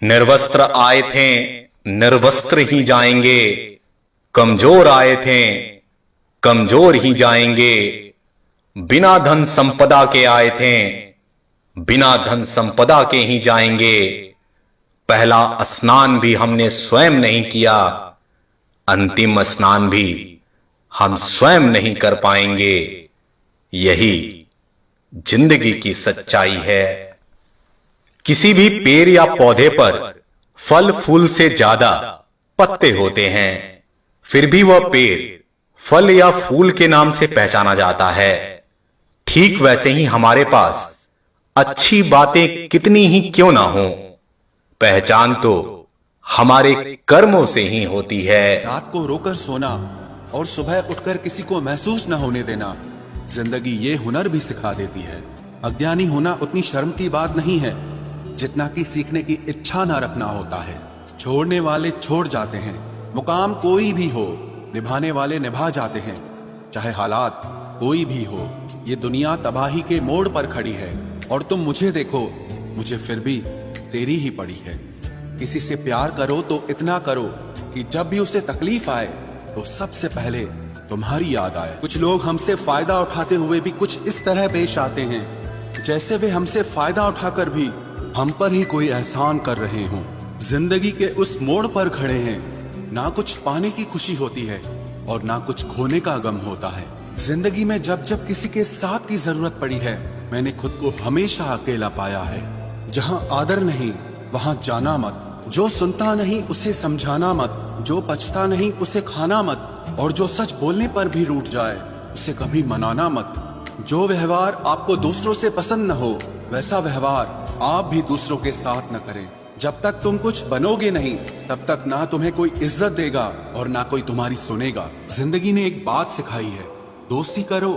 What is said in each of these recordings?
निर्वस्त्र आए थे, निर्वस्त्र ही जाएंगे। कमजोर आए थे, कमजोर ही जाएंगे। बिना धन संपदा के आए थे, बिना धन संपदा के ही जाएंगे। पहला स्नान भी हमने स्वयं नहीं किया, अंतिम स्नान भी हम स्वयं नहीं कर पाएंगे। यही जिंदगी की सच्चाई है। किसी भी पेड़ या पौधे पर फल फूल से ज्यादा पत्ते होते हैं, फिर भी वह पेड़ फल या फूल के नाम से पहचाना जाता है। ठीक वैसे ही हमारे पास अच्छी बातें कितनी ही क्यों ना हो, पहचान तो हमारे कर्मों से ही होती है। रात को रोकर सोना और सुबह उठकर किसी को महसूस न होने देना, जिंदगी ये हुनर भी सिखा देती है। अज्ञानी होना उतनी शर्म की बात नहीं है जितना कि सीखने की इच्छा ना रखना होता है। छोड़ने वाले छोड़ जाते हैं, मुकाम कोई भी हो, निभाने वाले निभा जाते हैं, चाहे हालात कोई भी हो। ये दुनिया तबाही के मोड़ पर खड़ी है और तुम मुझे देखो, मुझे फिर भी तेरी ही पड़ी है। किसी से प्यार करो तो इतना करो कि जब भी उसे तकलीफ आए तो सबसे पहले तुम्हारी याद आए। कुछ लोग हमसे फायदा उठाते हुए भी कुछ इस तरह पेश आते हैं जैसे वे हमसे फायदा उठाकर भी हम पर ही कोई एहसान कर रहे हों। जिंदगी के उस मोड़ पर खड़े हैं, ना कुछ पाने की खुशी होती है और ना कुछ खोने का गम होता है। जिंदगी में जब जब किसी के साथ की जरूरत पड़ी है, मैंने खुद को हमेशा अकेला पाया है। जहां आदर नहीं वहां जाना मत, जो सुनता नहीं उसे समझाना मत, जो पछता नहीं उसे खाना मत, और जो सच बोलने पर भी रूठ जाए उसे कभी मनाना मत। जो व्यवहार आपको दूसरों से पसंद न हो, वैसा व्यवहार आप भी दूसरों के साथ न करें। जब तक तुम कुछ बनोगे नहीं, तब तक ना तुम्हें कोई इज्जत देगा और ना कोई तुम्हारी सुनेगा। जिंदगी ने एक बात सिखाई है, दोस्ती करो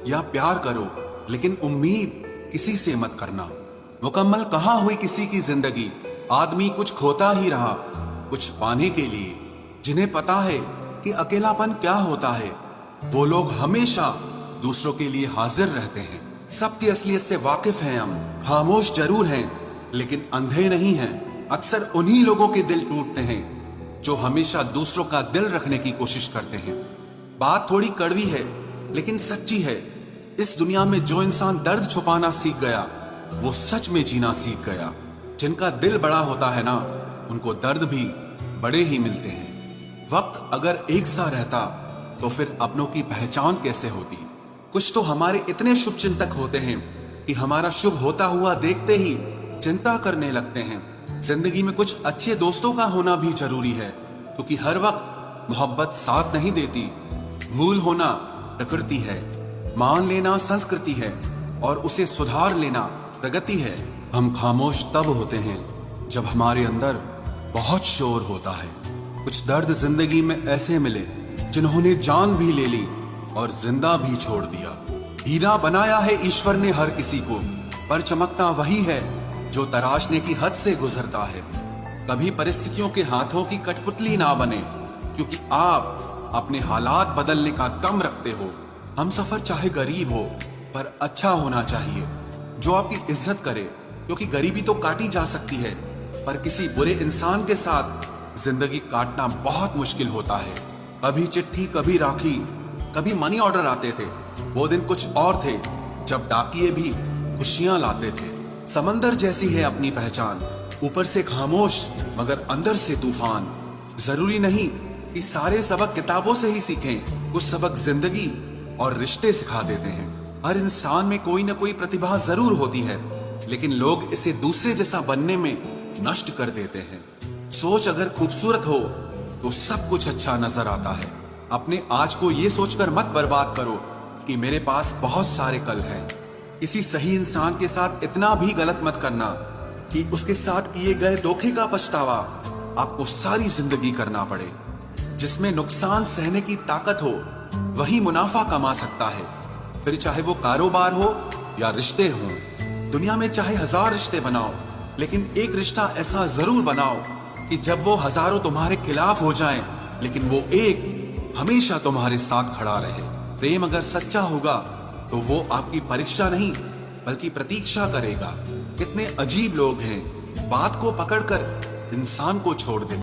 या प्यार करो, लेकिन उम्मीद किसी से मत करना। मुकम्मल कहाँ हुई किसी की जिंदगी, आदमी कुछ खोता ही रहा कुछ पाने के लिए। जिन्हें पता है कि अकेलापन क्या होता है, वो लोग हमेशा दूसरों के लिए हाजिर रहते हैं। सबकी असलियत से वाकिफ हैं हम, खामोश जरूर हैं लेकिन अंधे नहीं हैं। अक्सर उन्हीं लोगों के दिल टूटते हैं जो हमेशा दूसरों का दिल रखने की कोशिश करते हैं। बात थोड़ी कड़वी है लेकिन सच्ची है। इस दुनिया में जो इंसान दर्द छुपाना सीख गया, वो सच में जीना सीख गया। जिनका दिल बड़ा होता है ना, उनको दर्द भी बड़े ही मिलते हैं। वक्त अगर एक सा रहता तो फिर अपनों की पहचान कैसे होती। कुछ तो हमारे इतने शुभ चिंतक होते हैं कि हमारा शुभ होता हुआ देखते ही चिंता करने लगते हैं। जिंदगी में कुछ अच्छे दोस्तों का होना भी जरूरी है, क्योंकि हर वक्त मोहब्बत साथ नहीं देती। भूल होना प्रकृति है, मान लेना संस्कृति है और उसे सुधार लेना प्रगति है। हम खामोश तब होते हैं जब हमारे अंदर बहुत शोर होता है। कुछ दर्द जिंदगी में ऐसे मिले जिन्होंने जान भी ले ली और जिंदा भी छोड़ दिया। हीरा बनाया है ईश्वर ने हर किसी को, पर चमकता वही है जो तराशने की हद से गुजरता है। कभी परिस्थितियों के हाथों की कठपुतली ना बने, क्योंकि आप अपने हालात बदलने का दम रखते हो। हम सफर चाहे गरीब हो पर अच्छा होना चाहिए, जो आपकी इज्जत करे, क्योंकि गरीबी तो काटी जा सकती है पर किसी बुरे इंसान के साथ जिंदगी काटना बहुत मुश्किल होता है। कभी चिट्ठी, कभी राखी, कभी मनी ऑर्डर आते थे। वो दिन कुछ और थे जब डाकिये भी खुशियां लाते थे। समंदर जैसी है अपनी पहचान, ऊपर से खामोश मगर अंदर से तूफान। जरूरी नहीं कि सारे सबक किताबों से ही सीखें, कुछ सबक जिंदगी और रिश्ते सिखा देते हैं। हर इंसान में कोई ना कोई प्रतिभा जरूर होती है, लेकिन लोग इसे दूसरे जैसा बनने में नष्ट कर देते हैं। सोच अगर खूबसूरत हो तो सब कुछ अच्छा नजर आता है। अपने आज को ये सोचकर मत बर्बाद करो कि मेरे पास बहुत सारे कल हैं। किसी सही इंसान के साथ इतना भी गलत मत करना कि उसके साथ किए गए धोखे का पछतावा आपको सारी जिंदगी करना पड़े। जिसमें नुकसान सहने की ताकत हो वही मुनाफा कमा सकता है, फिर चाहे वो कारोबार हो या रिश्ते हों। दुनिया में चाहे 1000 रिश्ते बनाओ, लेकिन एक रिश्ता ऐसा जरूर बनाओ कि जब वो हजारों तुम्हारे खिलाफ हो जाएं, लेकिन वो एक हमेशा तुम्हारे साथ खड़ा रहे। प्रेम अगर सच्चा होगा तो वो आपकी परीक्षा नहीं बल्कि प्रतीक्षा करेगा। कितने अजीब लोग हैं बात को पकड़कर इंसान को छोड़ दें।